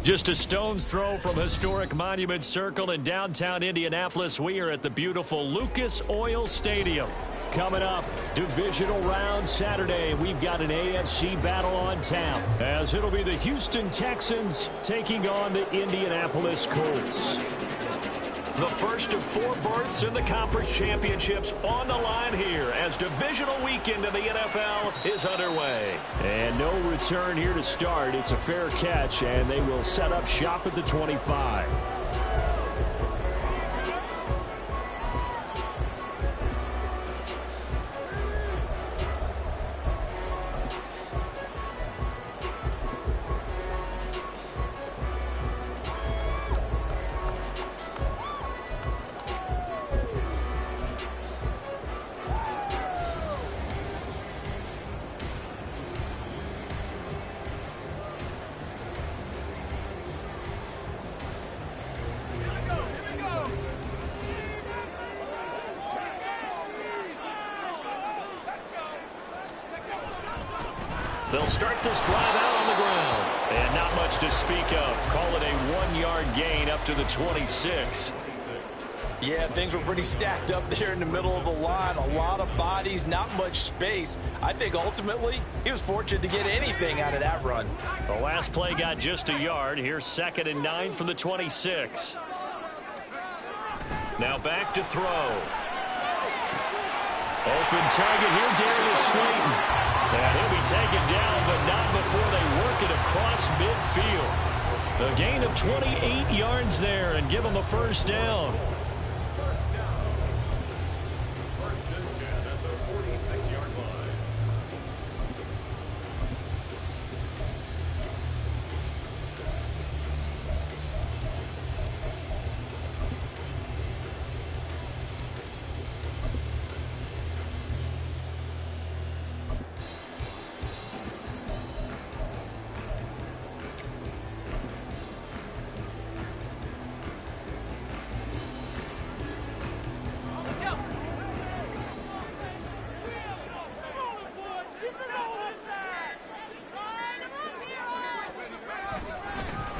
Just a stone's throw from historic Monument Circle in downtown Indianapolis, we are at the beautiful Lucas Oil Stadium. Coming up, divisional round Saturday, we've got an AFC battle on tap, as it'll be the Houston Texans taking on the Indianapolis Colts. The first of 4 berths in the conference championships on the line here as divisional weekend of the NFL is underway. And no return here to start. It's a fair catch, and they will set up shop at the 25. They'll start this drive out on the ground. And not much to speak of. Call it a 1-yard gain up to the 26. Yeah, things were pretty stacked up there in the middle of the line. A lot of bodies, not much space. I think ultimately he was fortunate to get anything out of that run. The last play got just a yard. Here's 2nd and 9 from the 26. Now back to throw. Open target here, Darius Slayton. And he'll be taken down, but not before they work it across midfield. A gain of 28 yards there and give them a first down. First and 10 at the 46-yard line.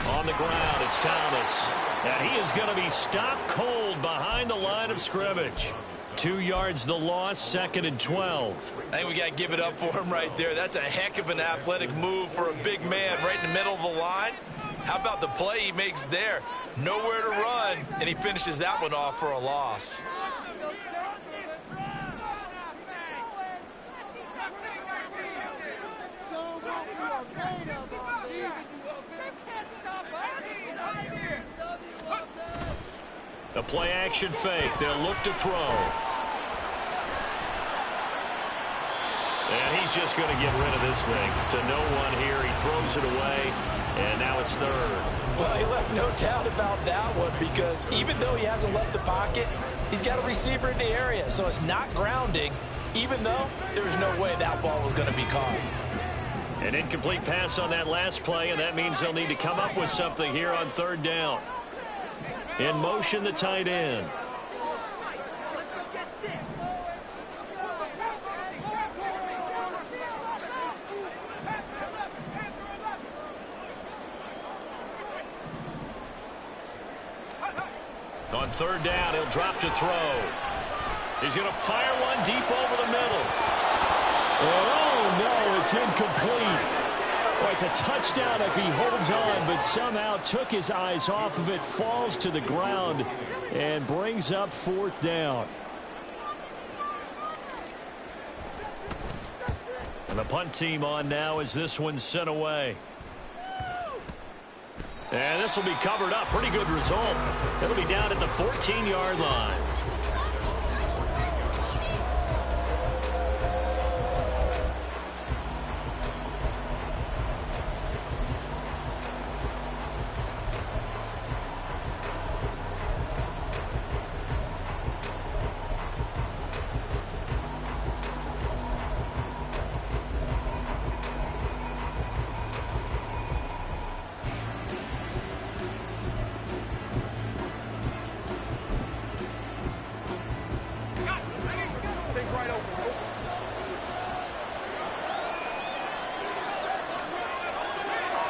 On the ground, it's Thomas. And he is going to be stopped cold behind the line of scrimmage. 2 yards the loss, 2nd and 12. I think we got to give it up for him right there. That's a heck of an athletic move for a big man right in the middle of the line. How about the play he makes there? Nowhere to run, and he finishes that one off for a loss. The play action fake. They'll look to throw. And he's just going to get rid of this thing. To no one here. He throws it away. And now it's 3rd. Well, he left no doubt about that one because even though he hasn't left the pocket, he's got a receiver in the area. So it's not grounding, even though there was no way that ball was going to be caught. An incomplete pass on that last play, and that means they'll need to come up with something here on 3rd down. In motion, the tight end. On 3rd down, he'll drop to throw. He's going to fire one deep over the middle. Oh, no, it's incomplete. Well, it's a touchdown if he holds on, but somehow took his eyes off of it, falls to the ground, and brings up 4th down. And the punt team on now as this one's sent away. And this will be covered up. Pretty good result. It'll be down at the 14-yard line.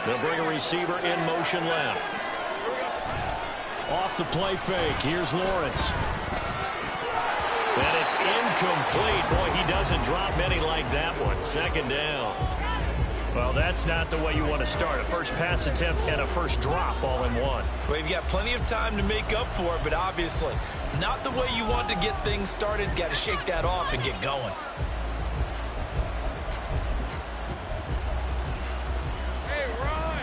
They'll bring a receiver in motion left. Off the play fake. Here's Lawrence. And it's incomplete. Boy, he doesn't drop many like that one. Second down. Well, that's not the way you want to start. A first pass attempt and a first drop all in one. Well, you've got plenty of time to make up for it, but obviously not the way you want to get things started. Got to shake that off and get going.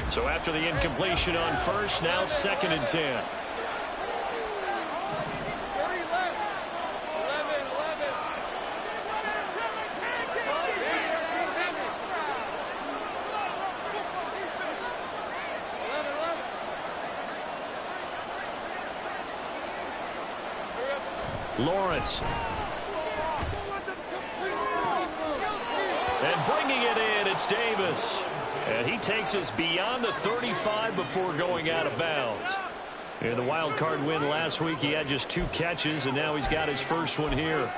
So after the incompletion on first, now 2nd and 10. Lawrence. And bringing it in, it's Davis. And he takes us beyond the 35 before going out of bounds. In the wild card win last week, he had just 2 catches, and now he's got his first one here.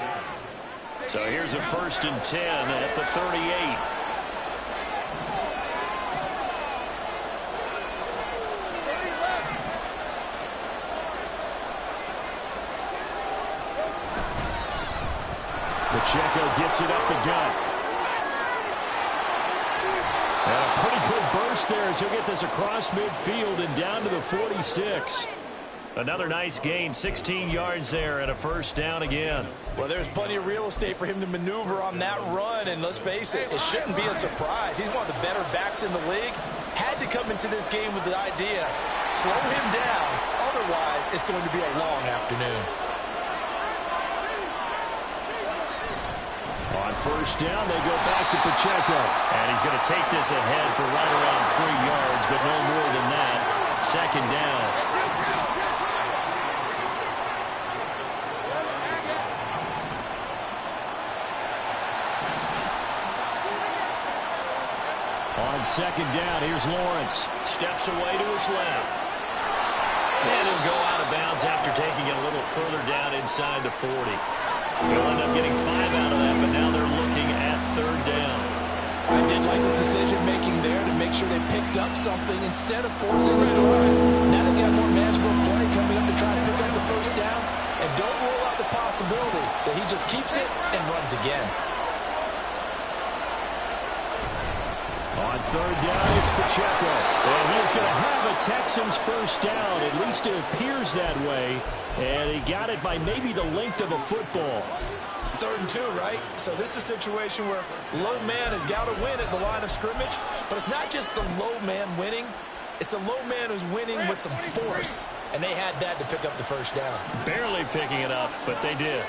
So here's a 1st and 10 at the 38. Pacheco gets it up the gut. And a pretty good burst there as he'll get this across midfield and down to the 46. Another nice gain, 16 yards there and a first down again. Well, there's plenty of real estate for him to maneuver on that run, and let's face it, it shouldn't be a surprise. He's one of the better backs in the league. Had to come into this game with the idea, slow him down, otherwise it's going to be a long afternoon. On first down, they go back to Pacheco. And he's going to take this ahead for right around 3 yards, but no more than that. 2nd down. On 2nd down, here's Lawrence. Steps away to his left. And he'll go out of bounds after taking it a little further down inside the 40. They'll end up getting 5 out of that, but now they're looking at 3rd down. I did like his decision-making there to make sure they picked up something instead of forcing the throw. Now they got more manageable play coming up to try to pick up the first down, and don't rule out the possibility that he just keeps it and runs again. On 3rd down, it's Pacheco. And he is going to have a Texans first down. At least it appears that way. And he got it by maybe the length of a football. 3rd and 2, right? So this is a situation where low man has got to win at the line of scrimmage. But it's not just the low man winning. It's the low man who's winning with some force. And they had that to pick up the first down. Barely picking it up, but they did.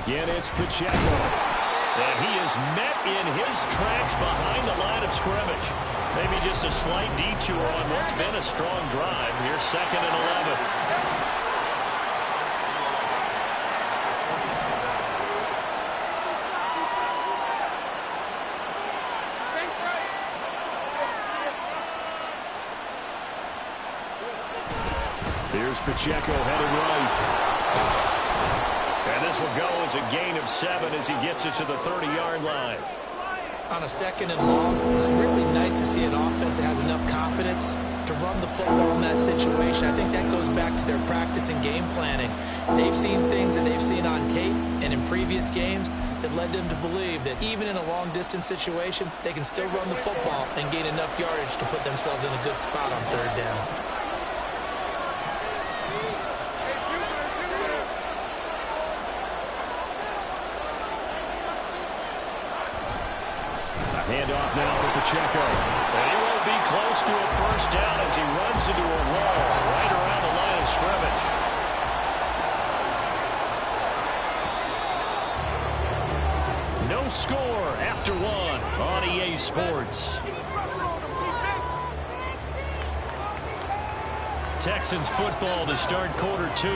Again, it's Pacheco. And he is met in his tracks behind the line of scrimmage. Maybe just a slight detour on what's been a strong drive. Here's 2nd and 11. Here's Pacheco headed right. And this will go as a gain of 7 as he gets it to the 30-yard line. On a 2nd and long, it's really nice to see an offense that has enough confidence to run the football in that situation. I think that goes back to their practice and game planning. They've seen things that they've seen on tape and in previous games that led them to believe that even in a long-distance situation, they can still run the football and gain enough yardage to put themselves in a good spot on 3rd down. Handoff now for Pacheco. And he won't be close to a first down as he runs into a wall right around the line of scrimmage. No score after 1 on EA Sports. Texans football to start quarter 2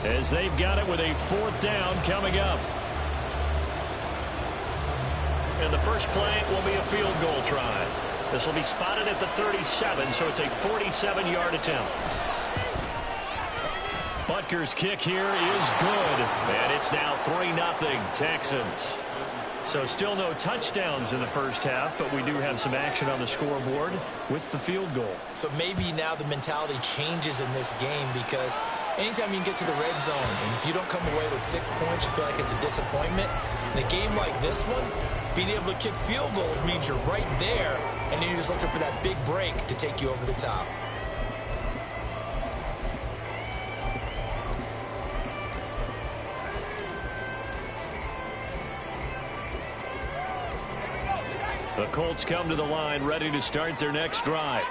as they've got it with a 4th down coming up. And the first play will be a field goal try. This will be spotted at the 37, so it's a 47-yard attempt. But Rutgers kick here is good. And it's now 3-0 Texans. So still no touchdowns in the first half, but we do have some action on the scoreboard with the field goal. So maybe now the mentality changes in this game, because anytime you can get to the red zone, and if you don't come away with 6 points, you feel like it's a disappointment. In a game like this one, being able to kick field goals means you're right there, and then you're just looking for that big break to take you over the top. The Colts come to the line ready to start their next drive.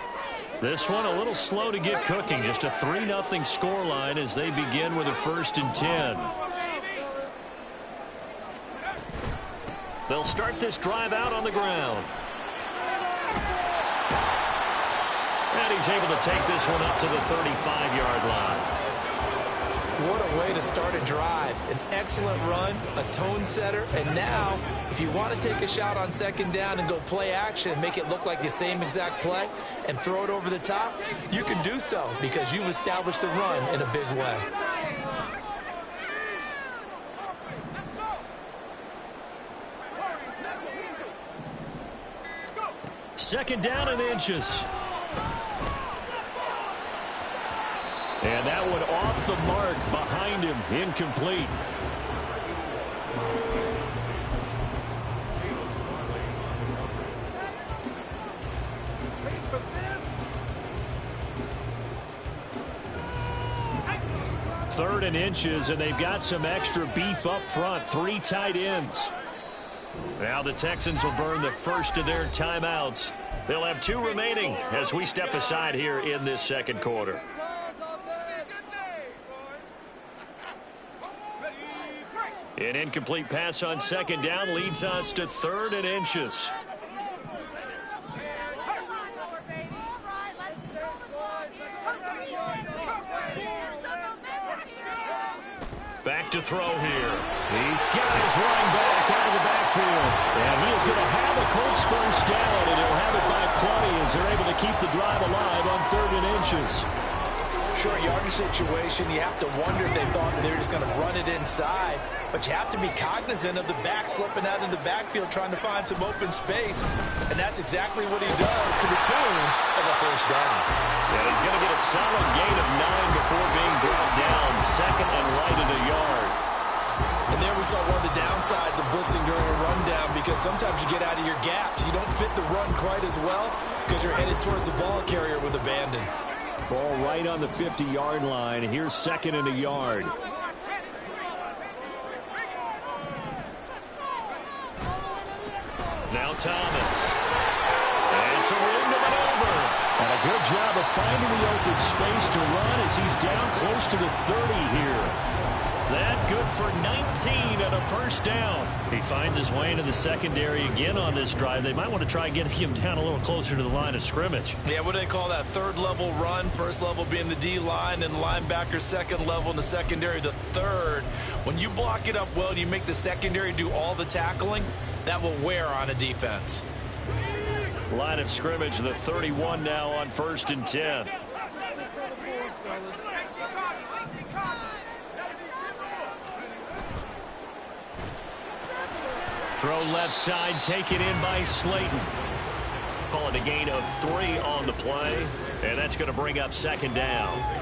This one a little slow to get cooking. Just a 3-0 scoreline as they begin with a 1st and 10. They'll start this drive out on the ground. And he's able to take this one up to the 35-yard line. What a way to start a drive. An excellent run, a tone setter, and now if you want to take a shot on 2nd down and go play action and make it look like the same exact play and throw it over the top, you can do so because you've established the run in a big way. Second down and inches. And that one off the mark behind him, incomplete. Third and inches, and they've got some extra beef up front. 3 tight ends. Now the Texans will burn the first of their timeouts. They'll have 2 remaining as we step aside here in this second quarter. An incomplete pass on 2nd down leads us to 3rd and inches. Back to throw here. He's got his running back out of the backfield. And he is going to have a Colts first down, and he'll have it by plenty as they're able to keep the drive alive on 3rd and inches. Short yardage situation, you have to wonder if they thought they were just going to run it inside. But you have to be cognizant of the back slipping out in the backfield trying to find some open space. And that's exactly what he does to the tune of a first down. And he's going to get a solid gain of 9 before being brought down. 2nd and right at a yard. And there we saw one of the downsides of blitzing during a rundown, because sometimes you get out of your gaps. You don't fit the run quite as well because you're headed towards the ball carrier with abandon. Ball right on the 50-yard line. Here's 2nd and a yard. Now Thomas. And it's a ring to maneuver. And a good job of finding the open space to run as he's down close to the 30 here. That good for 19 and a first down. He finds his way into the secondary again on this drive. They might want to try getting him down a little closer to the line of scrimmage. Yeah, what do they call that? 3rd level run. 1st level being the D-line, and linebacker 2nd level in the secondary the 3rd. When you block it up well and you make the secondary do all the tackling, that will wear on a defense. Line of scrimmage, the 31 now on 1st and 10. Throw left side, taken in by Slayton. Call it a gain of 3 on the play, and that's going to bring up 2nd down.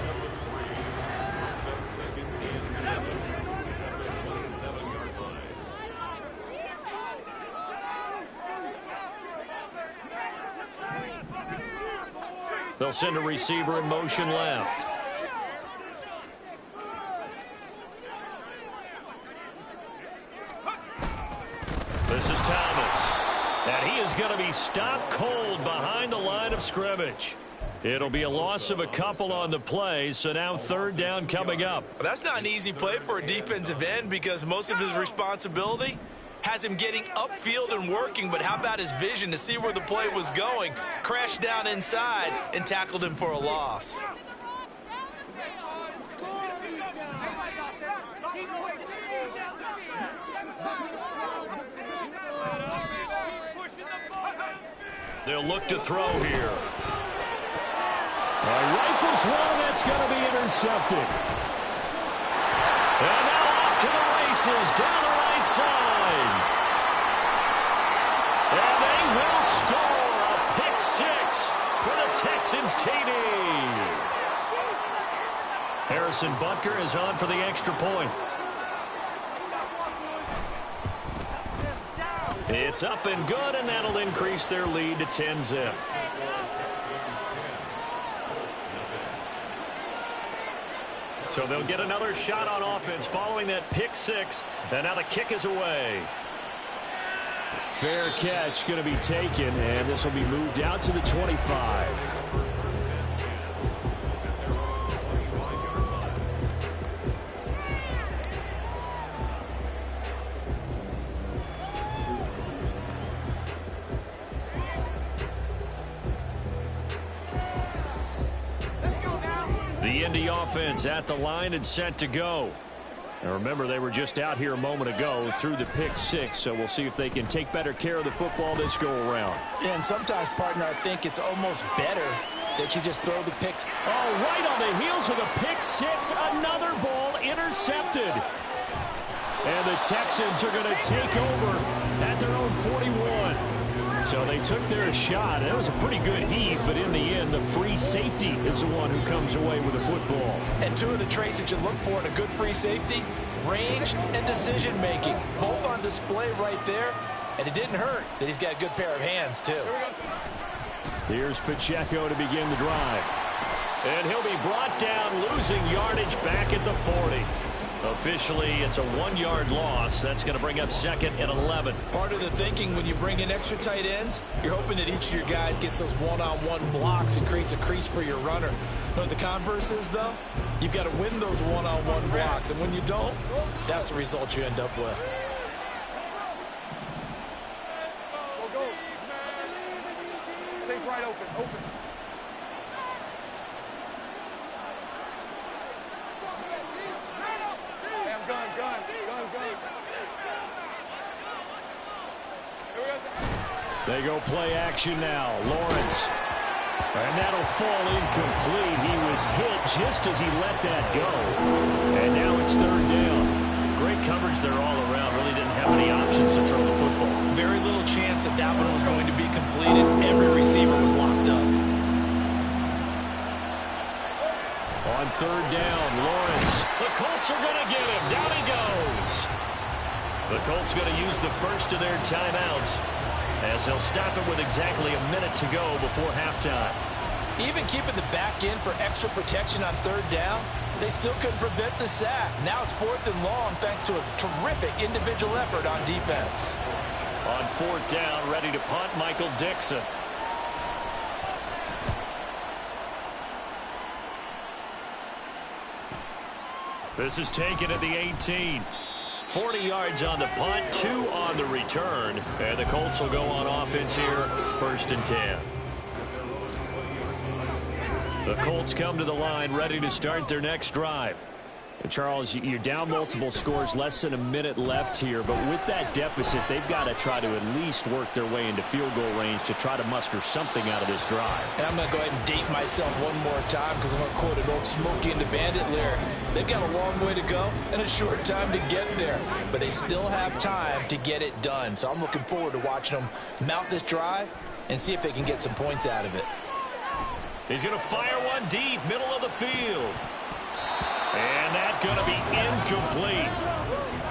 They'll send a receiver in motion left. This is Thomas. And he is going to be stopped cold behind the line of scrimmage. It'll be a loss of a couple on the play, so now 3rd down coming up. Well, that's not an easy play for a defensive end, because most of his responsibility has him getting upfield and working, but how about his vision to see where the play was going? Crashed down inside and tackled him for a loss. They'll look to throw here. Rifles one, that's going to be intercepted. And now off to the races down the right side. And they will score a pick six for the Texans TD. Harrison Butker is on for the extra point. It's up and good, and that'll increase their lead to 10-zip. So they'll get another shot on offense following that pick six, and now the kick is away. Fair catch going to be taken, and this will be moved out to the 25. The Indy offense at the line and set to go. Now remember, they were just out here a moment ago through the pick six, so we'll see if they can take better care of the football this go around. Yeah, and sometimes, partner, I think it's almost better that you just throw the picks. Oh, right on the heels of the pick six, another ball intercepted. And the Texans are going to take over at their own 41. So they took their shot. It was a pretty good heave, but in the end, the free safety is the one who comes away with the football. And two of the traits that you look for in a good free safety, range and decision-making, both on display right there. And it didn't hurt that he's got a good pair of hands, too. Here's Pacheco to begin the drive. And he'll be brought down, losing yardage back at the 40. Officially, it's a 1-yard loss. That's going to bring up second and 11. Part of the thinking when you bring in extra tight ends, you're hoping that each of your guys gets those one-on-one blocks and creates a crease for your runner. You know what the converse is, though? You've got to win those one-on-one blocks, and when you don't, that's the result you end up with. Go. Take right open. Gun. They go play action now. Lawrence. And that'll fall incomplete. He was hit just as he let that go. And now it's third down. Great coverage there all around. Really didn't have any options to throw the football. Very little chance that that one was going to be completed. Every receiver was locked up. On third down, Lawrence. The Colts are going to get him. Down he goes. The Colts going to use the first of their timeouts as they'll stop it with exactly a minute to go before halftime. Even keeping the back in for extra protection on third down, they still couldn't prevent the sack. Now it's fourth and long thanks to a terrific individual effort on defense. On fourth down, ready to punt, Michael Dixon. This is taken at the 18. 40 yards on the punt, 2 on the return. And the Colts will go on offense here, first and 10. The Colts come to the line, ready to start their next drive. And Charles, you're down multiple scores, less than a minute left here. But with that deficit, they've got to try to at least work their way into field goal range to try to muster something out of this drive. And I'm going to go ahead and date myself one more time because I'm going to quote an old Smokey and the Bandit lyric. They've got a long way to go and a short time to get there. But they still have time to get it done. So I'm looking forward to watching them mount this drive and see if they can get some points out of it. He's going to fire one deep, middle of the field. And that's going to be incomplete.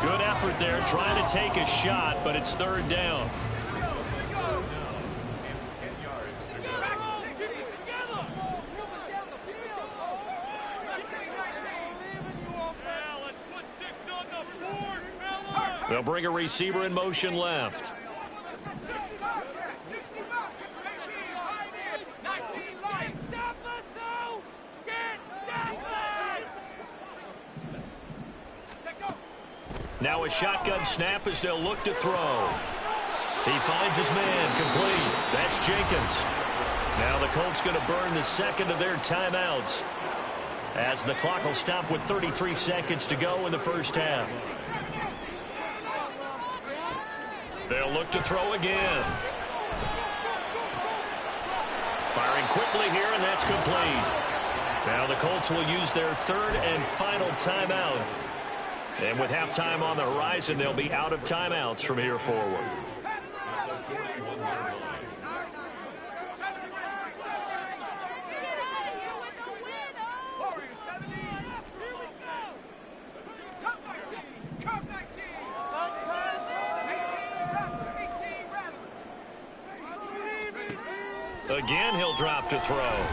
Good effort there, trying to take a shot, but it's third down. They'll bring a receiver in motion left. Now a shotgun snap as they'll look to throw. He finds his man, complete. That's Jenkins. Now the Colts going to burn the second of their timeouts as the clock will stop with 33 seconds to go in the first half. They'll look to throw again. Firing quickly here, and that's complete. Now the Colts will use their third and final timeout And with halftime on the horizon, they'll be out of timeouts from here forward. Again, he'll drop to throw.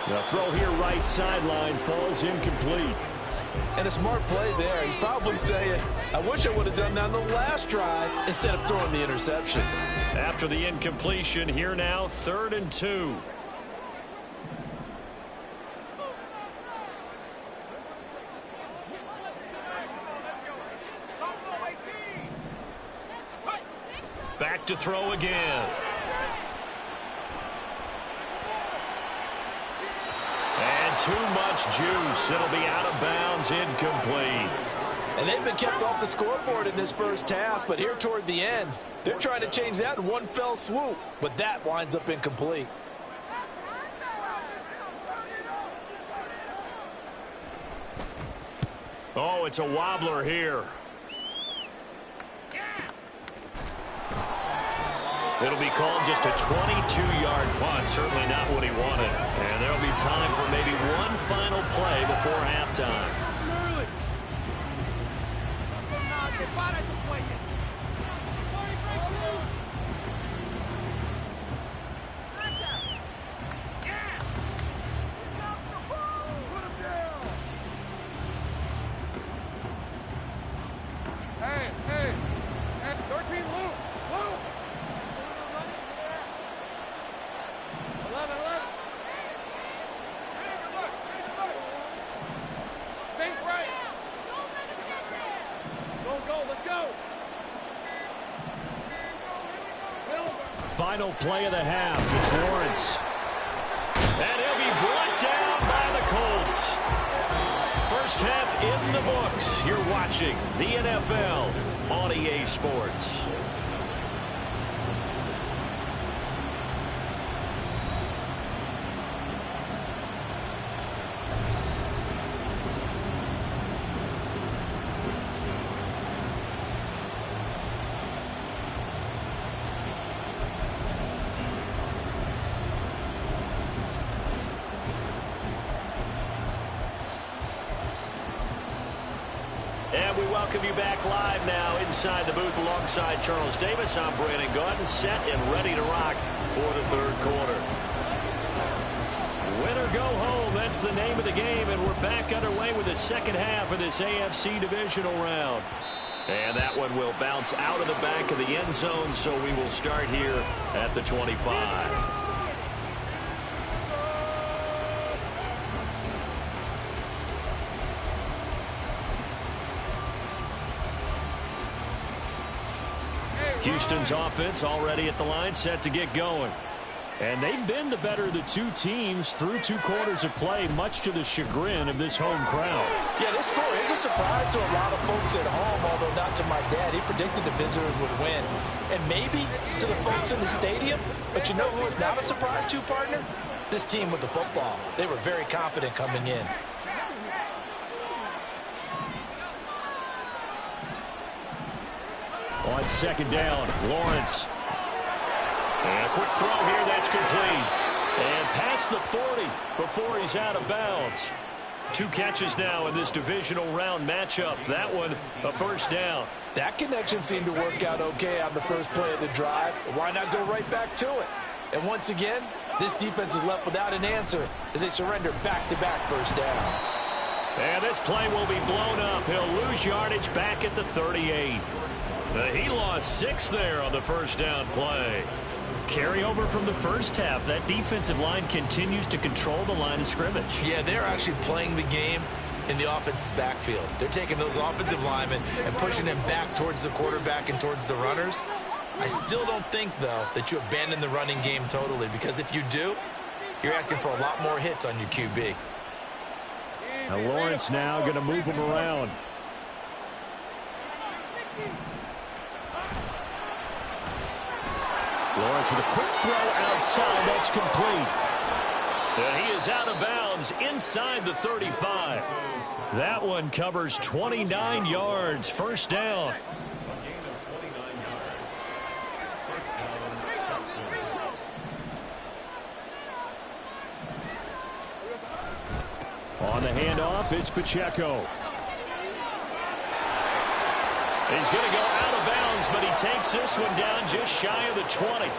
The throw here right sideline falls incomplete. And a smart play there. He's probably saying, I wish I would have done that on the last drive instead of throwing the interception. After the incompletion, here now, 3rd and 2. Back to throw again. And too much juice. It'll be out of bounds, incomplete. And they've been kept off the scoreboard in this first half, but here toward the end, they're trying to change that in one fell swoop, but that winds up incomplete. Oh, it's a wobbler here. It'll be called just a 22-yard punt. Certainly not what he wanted. And there'll be time for maybe one final play before halftime. Hey, 13 loop. 11. Think right. Go, let's go. Final play of the half. It's Lawrence. And he'll be brought down by the Colts. First half in the books. You're watching the NFL on EA Sports. And we welcome you back live now inside the booth alongside Charles Davis. I'm Brandon Gaudin, set and ready to rock for the third quarter. Win or go home, that's the name of the game, and we're back underway with the second half of this AFC divisional round. And that one will bounce out of the back of the end zone, so we will start here at the 25. Houston's offense already at the line, set to get going. And they've been the better of the two teams through 2 quarters of play, much to the chagrin of this home crowd. Yeah, this score is a surprise to a lot of folks at home, although not to my dad. He predicted the visitors would win. And maybe to the folks in the stadium, but you know who is not a surprise to, partner? This team with the football. They were very confident coming in. On second down, Lawrence. And a quick throw here, that's complete. And past the 40 before he's out of bounds. 2 catches now in this divisional round matchup. That one, a first down. That connection seemed to work out okay on the first play of the drive. Why not go right back to it? And once again, this defense is left without an answer as they surrender back-to-back first downs. And this play will be blown up. He'll lose yardage back at the 38. He lost 6 there on the first down play. Carryover from the first half. That defensive line continues to control the line of scrimmage. Yeah, they're actually playing the game in the offense's backfield. They're taking those offensive linemen and pushing them back towards the quarterback and towards the runners. I still don't think, though, that you abandon the running game totally, because if you do, you're asking for a lot more hits on your QB. Now Lawrence now going to move him around. Lawrence with a quick throw outside. That's complete. And he is out of bounds bounds inside the 35. That one covers 29 yards. First down. On the handoff, it's Pacheco. He's going to go out of bounds, but he takes this one down just shy of the 20.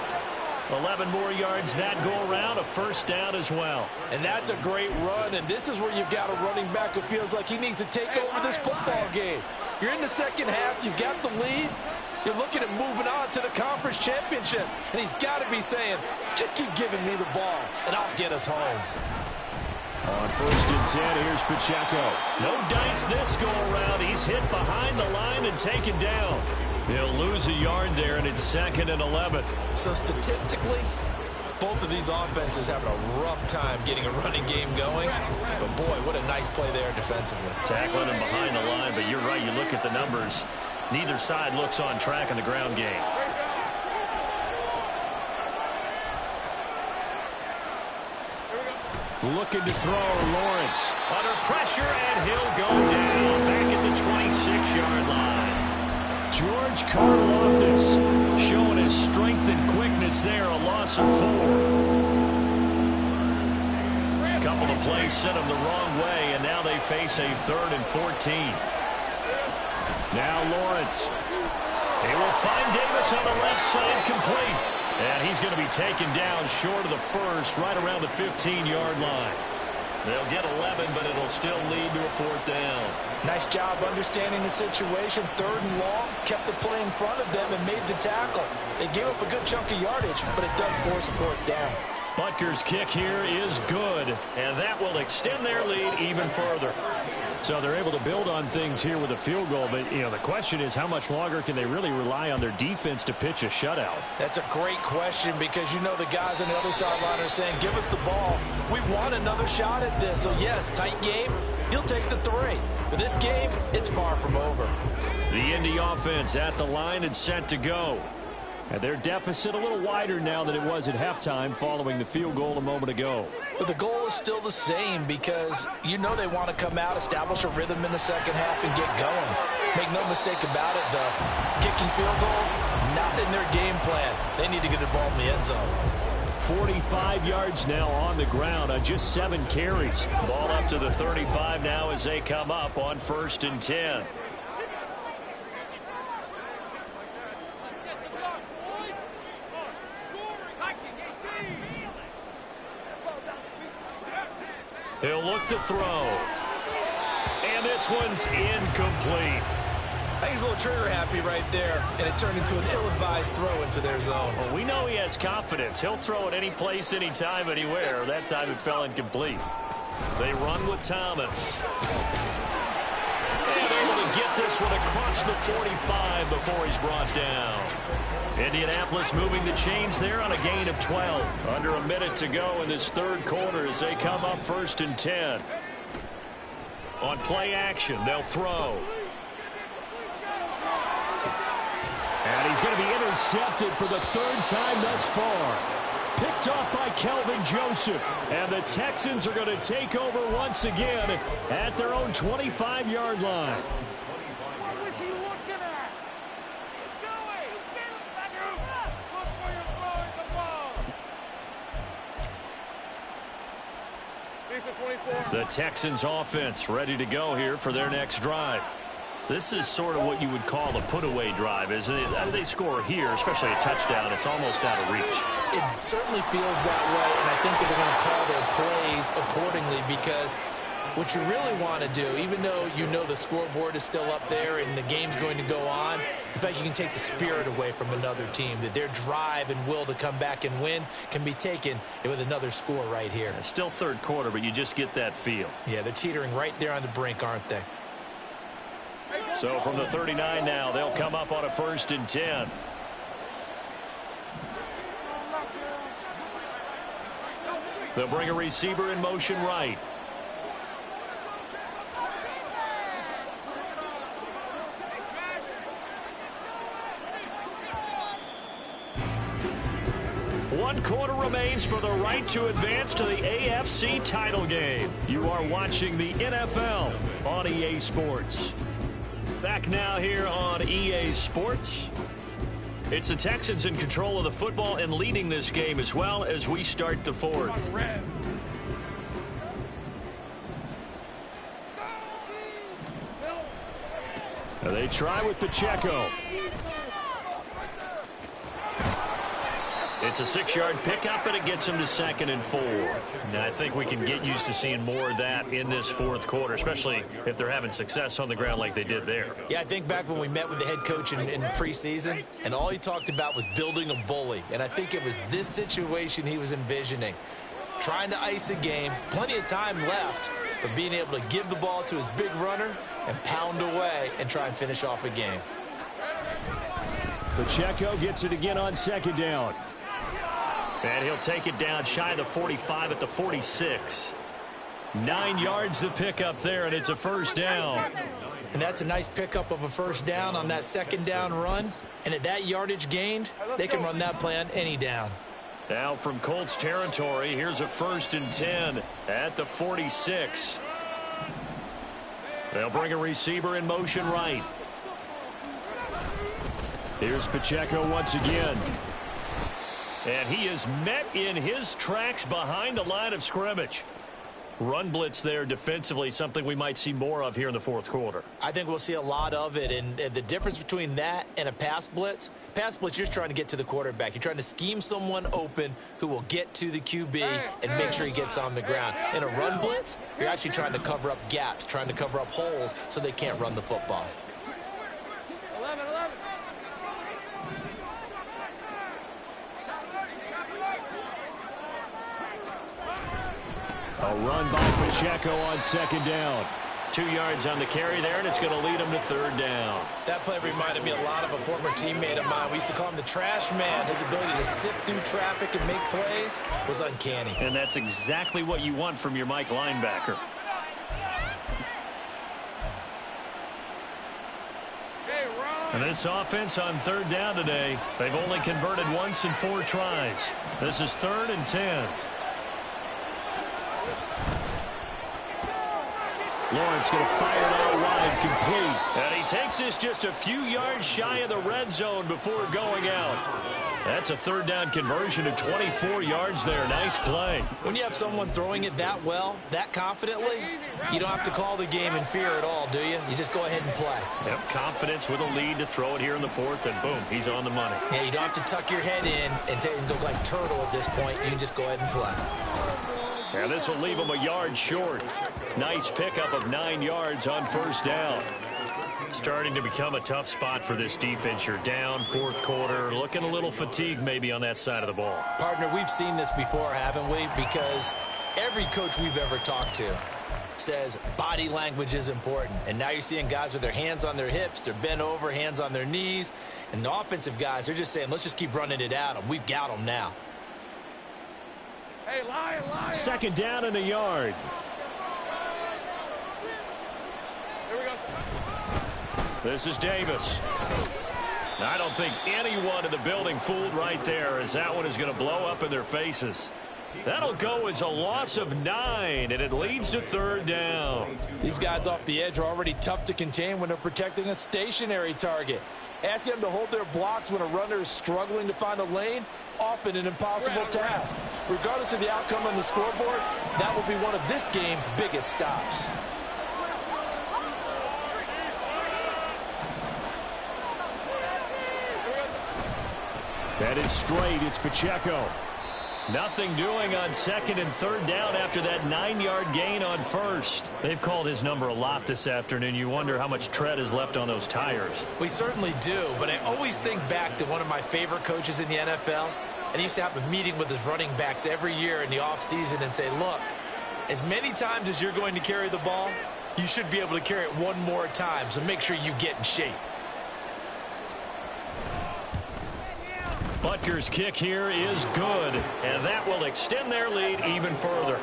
11 more yards that go around, a first down as well. And that's a great run, and this is where you've got a running back who feels like he needs to take over this football game. You're in the second half, you've got the lead, you're looking at moving on to the conference championship, and he's got to be saying, just keep giving me the ball, and I'll get us home. On first and 10, here's Pacheco. No dice this go around. He's hit behind the line and taken down. He'll lose a yard there, and it's second and 11. So statistically, both of these offenses having a rough time getting a running game going. But boy, what a nice play there defensively. Tackling him behind the line, but you're right. You look at the numbers. Neither side looks on track in the ground game. Looking to throw, Lawrence. Under pressure, and he'll go down back at the 26-yard line. George Karlaftis showing his strength and quickness there, a loss of 4. A couple of plays sent him the wrong way, and now they face a 3rd and 14. Now Lawrence. He will find Davis on the left side, complete. And he's going to be taken down short of the first, right around the 15-yard line. They'll get 11, but it'll still lead to a 4th down. Nice job understanding the situation. 3rd and long, kept the play in front of them and made the tackle. They gave up a good chunk of yardage, but it does force a 4th down. Butker's kick here is good, and that will extend their lead even further. So they're able to build on things here with a field goal, but the question is how much longer can they really rely on their defense to pitch a shutout? That's a great question because the guys on the other sideline are saying, give us the ball. We want another shot at this. So yes, tight game, you'll take the 3. But this game, it's far from over. The Indy offense at the line and set to go. And their deficit a little wider now than it was at halftime following the field goal a moment ago. But the goal is still the same because they want to come out, establish a rhythm in the second half, and get going. Make no mistake about it, though. Kicking field goals, not in their game plan. They need to get the ball in the end zone. 45 yards now on the ground on just 7 carries. Ball up to the 35 now as they come up on 1st and 10. He'll look to throw. And this one's incomplete. I think he's a little trigger happy right there, and it turned into an ill-advised throw into their zone. Well, we know he has confidence. He'll throw it any place, anytime, anywhere. That time it fell incomplete. They run with Thomas. And able to get this one across the 45 before he's brought down. Indianapolis moving the chains there on a gain of 12. Under a minute to go in this 3rd quarter as they come up 1st and 10. On play action, they'll throw. And he's going to be intercepted for the 3rd time thus far. Picked off by Kelvin Joseph. And the Texans are going to take over once again at their own 25-yard line. The Texans offense ready to go here for their next drive. This is sort of what you would call a put-away drive, isn't it? How do they score here, especially a touchdown? It's almost out of reach. It certainly feels that way, and I think that they're going to call their plays accordingly because what you really want to do, even though the scoreboard is still up there and the game's going to go on, in fact, you can take the spirit away from another team, that their drive and will to come back and win can be taken with another score right here. It's still 3rd quarter, but you just get that feel. Yeah, they're teetering right there on the brink, aren't they? So from the 39 now, they'll come up on a 1st and 10. They'll bring a receiver in motion right. 1 quarter remains for the right to advance to the AFC title game. You are watching the NFL on EA Sports. Back now here on EA Sports. It's the Texans in control of the football and leading this game as well as we start the fourth. They try with Pacheco. It's a 6-yard pickup, and it gets him to 2nd and 4. Now, I think we can get used to seeing more of that in this fourth quarter, especially if they're having success on the ground like they did there. Yeah, I think back when we met with the head coach in preseason, and all he talked about was building a bully. And I think it was this situation he was envisioning. Trying to ice a game, plenty of time left, but being able to give the ball to his big runner and pound away and try and finish off a game. Pacheco gets it again on 2nd down. And he'll take it down shy of the 45 at the 46. 9 yards to pick up there, and it's a 1st down. And that's a nice pickup of a 1st down on that 2nd down run. And at that yardage gained, they can run that play on any down. Now from Colts territory, here's a 1st and 10 at the 46. They'll bring a receiver in motion right. Here's Pacheco once again. And he is met in his tracks behind the line of scrimmage. Run blitz there defensively, something we might see more of here in the fourth quarter. I think we'll see a lot of it, and the difference between that and a pass blitz, you're just trying to get to the quarterback. You're trying to scheme someone open who will get to the QB and make sure he gets on the ground. In a run blitz, you're actually trying to cover up gaps, trying to cover up holes so they can't run the football. A run by Pacheco on 2nd down. 2 yards on the carry there, and it's going to lead him to 3rd down. That play reminded me a lot of a former teammate of mine. We used to call him the trash man. His ability to sift through traffic and make plays was uncanny. And that's exactly what you want from your Mike linebacker. And this offense on 3rd down today, they've only converted once in 4 tries. This is 3rd and 10. Lawrence going to fire it out wide, complete. And he takes this just a few yards shy of the red zone before going out. That's a 3rd down conversion of 24 yards there. Nice play. When you have someone throwing it that well, that confidently, you don't have to call the game in fear at all, do you? You just go ahead and play. Yep, confidence with a lead to throw it here in the 4th, and boom, he's on the money. Yeah, you don't have to tuck your head in and look like turtle at this point. You can just go ahead and play. And this will leave him a yard short. Nice pickup of 9 yards on 1st down. Starting to become a tough spot for this defense. You're down 4th quarter, looking a little fatigued maybe on that side of the ball. Partner, we've seen this before, haven't we? Because every coach we've ever talked to says body language is important. And now you're seeing guys with their hands on their hips, they're bent over, hands on their knees. And the offensive guys, they're just saying, let's just keep running it at them. We've got them now. Hey, lion. 2nd down and a yard. Here we go. This is Davis. I don't think anyone in the building fooled right there, as that one is going to blow up in their faces. That'll go as a loss of 9, and it leads to 3rd down. These guys off the edge are already tough to contain when they're protecting a stationary target. Asking them to hold their blocks when a runner is struggling to find a lane, often an impossible task. Regardless of the outcome on the scoreboard, that will be one of this game's biggest stops. Headed straight, it's Pacheco. Nothing doing on 2nd and 3rd down after that 9-yard gain on 1st. They've called his number a lot this afternoon. You wonder how much tread is left on those tires. We certainly do, but I always think back to one of my favorite coaches in the NFL, and he used to have a meeting with his running backs every year in the offseason and say, look, as many times as you're going to carry the ball, you should be able to carry it one more time, so make sure you get in shape. Butker's kick here is good, and that will extend their lead even further.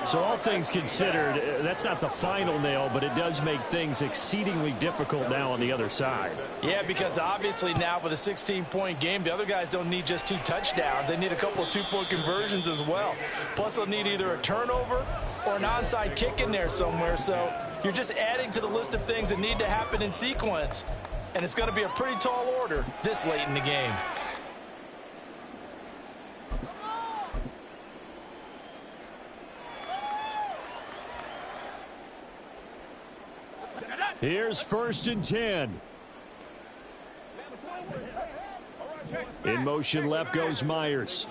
So all things considered, that's not the final nail, but it does make things exceedingly difficult now on the other side. Yeah, because obviously now with a 16-point game, the other guys don't need just 2 touchdowns. They need a couple of 2-point conversions as well. Plus, they'll need either a turnover or an onside kick in there somewhere. So you're just adding to the list of things that need to happen in sequence. And it's going to be a pretty tall order this late in the game. Here's 1st and 10. In motion left goes Myers.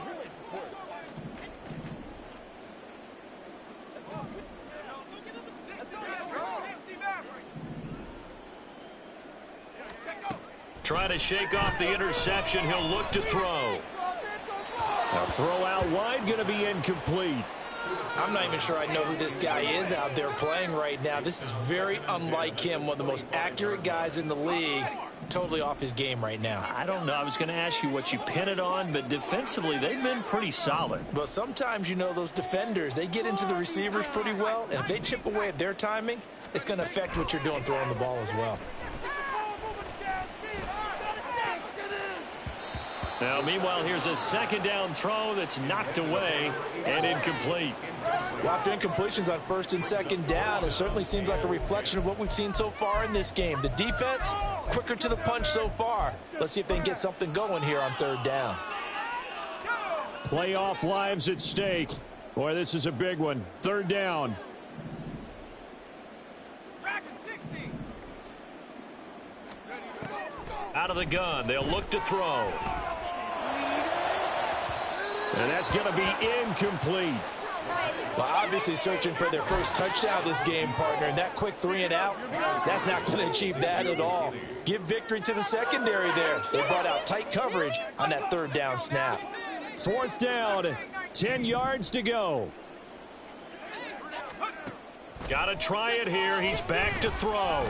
Trying to shake off the interception. He'll look to throw. A throw out wide, going to be incomplete. I'm not even sure I know who this guy is out there playing right now. This is very unlike him, one of the most accurate guys in the league. Totally off his game right now. I don't know. I was going to ask you what you pin it on, but defensively, they've been pretty solid. Well, sometimes, you know, those defenders, they get into the receivers pretty well, and if they chip away at their timing, it's going to affect what you're doing throwing the ball as well. Now, meanwhile, here's a 2nd down throw that's knocked away and incomplete. Well, after incompletions on 1st and 2nd down, it certainly seems like a reflection of what we've seen so far in this game. The defense, quicker to the punch so far. Let's see if they can get something going here on 3rd down. Playoff lives at stake. Boy, this is a big one. 3rd down. Out of the gun, they'll look to throw. And that's going to be incomplete. Well, obviously searching for their first touchdown this game, partner. And that quick 3 and out, that's not going to achieve that at all. Give victory to the secondary there. They brought out tight coverage on that 3rd down snap. 4th down, 10 yards to go. Got to try it here. He's back to throw.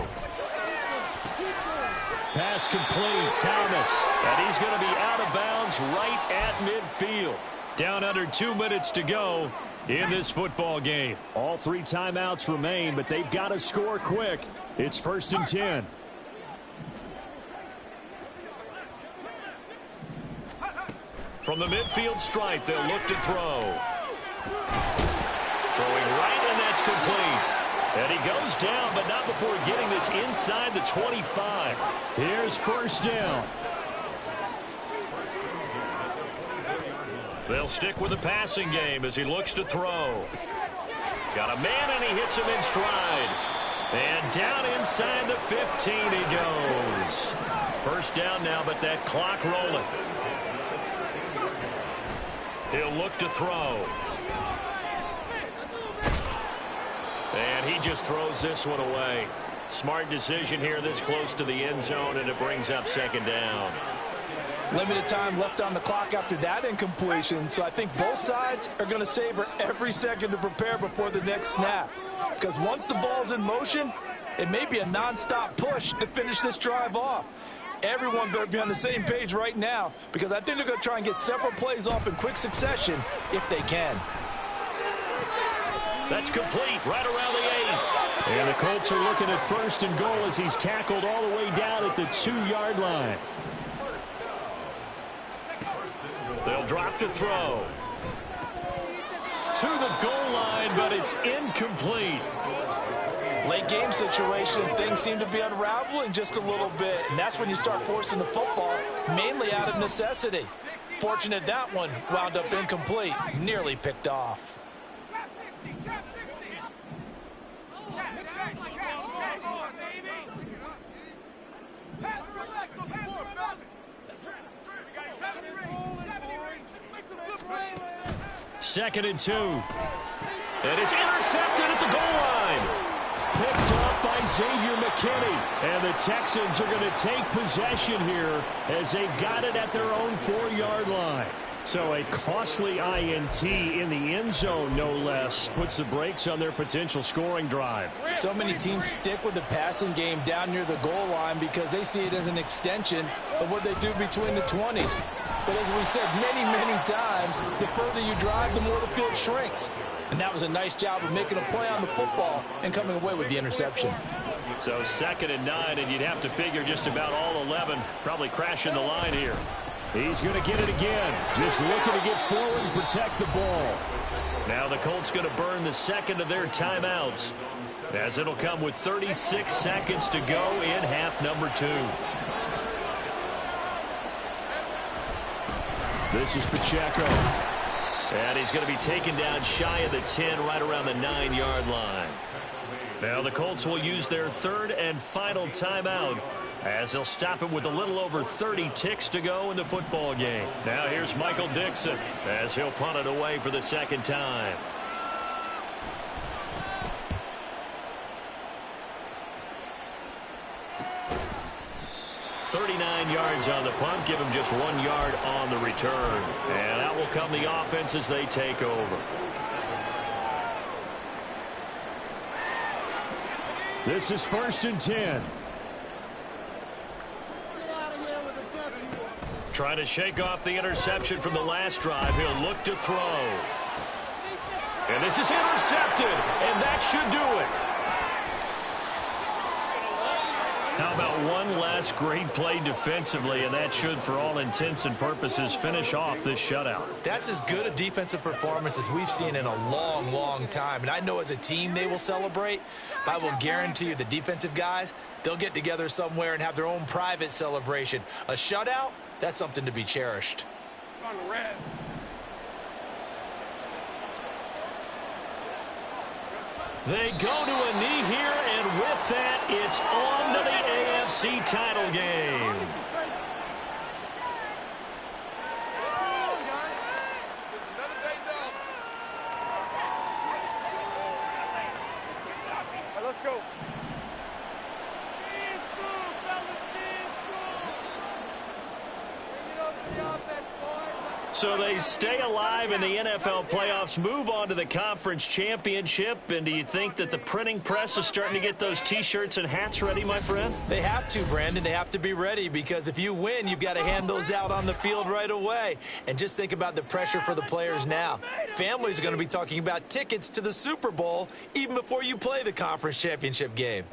Pass complete, Thomas. And he's going to be out of bounds right at midfield. Down under 2 minutes to go in this football game. All 3 timeouts remain, but they've got to score quick. It's 1st and 10. From the midfield stripe, they'll look to throw. Throwing right, and that's complete. And he goes down, but not before getting this inside the 25. Here's 1st down. They'll stick with the passing game as he looks to throw. Got a man, and he hits him in stride. And down inside the 15 he goes. 1st down now, but that clock rolling. He'll look to throw. And he just throws this one away. Smart decision here this close to the end zone, and it brings up 2nd down. Limited time left on the clock after that incompletion, so I think both sides are going to savor every second to prepare before the next snap. Because once the ball's in motion, it may be a nonstop push to finish this drive off. Everyone better be on the same page right now, because I think they're going to try and get several plays off in quick succession if they can. That's complete right around the 8. And the Colts are looking at 1st and goal as he's tackled all the way down at the 2-yard line. They'll drop to throw. To the goal line, but it's incomplete. Late game situation, things seem to be unraveling just a little bit, and that's when you start forcing the football, mainly out of necessity. Fortunate that one wound up incomplete, nearly picked off. Second and 2. And it's intercepted at the goal line. Picked off by Xavier McKinney. And the Texans are going to take possession here as they've got it at their own 4-yard line. So a costly INT in the end zone, no less, puts the brakes on their potential scoring drive. So many teams stick with the passing game down near the goal line because they see it as an extension of what they do between the 20s. But as we said many, many times, the further you drive, the more the field shrinks. And that was a nice job of making a play on the football and coming away with the interception. So 2nd and 9, and you'd have to figure just about all 11 probably crashing the line here. He's going to get it again. Just looking to get forward and protect the ball. Now the Colts going to burn the 2nd of their timeouts, as it'll come with 36 seconds to go in half number 2. This is Pacheco. And he's going to be taken down shy of the 10, right around the 9-yard line. Now the Colts will use their 3rd and final timeout, as they'll stop him with a little over 30 ticks to go in the football game. Now here's Michael Dixon, as he'll punt it away for the 2nd time. .39 yards on the punt, give him just 1 yard on the return. And out will come the offense as they take over. This is 1st and 10. Trying to shake off the interception from the last drive. He'll look to throw. And this is intercepted, and that should do it. How about one last great play defensively, and that should, for all intents and purposes, finish off this shutout. That's as good a defensive performance as we've seen in a long, long time. And I know as a team they will celebrate, but I will guarantee you the defensive guys, they'll get together somewhere and have their own private celebration. A shutout, that's something to be cherished. On the red. They go to a knee here, and with that, it's on to the AFC title game. Let's go. So they stay alive in the NFL playoffs, move on to the conference championship. And do you think that the printing press is starting to get those T-shirts and hats ready, my friend? They have to, Brandon. They have to be ready, because if you win, you've got to hand those out on the field right away. And just think about the pressure for the players now. Families are going to be talking about tickets to the Super Bowl even before you play the conference championship game.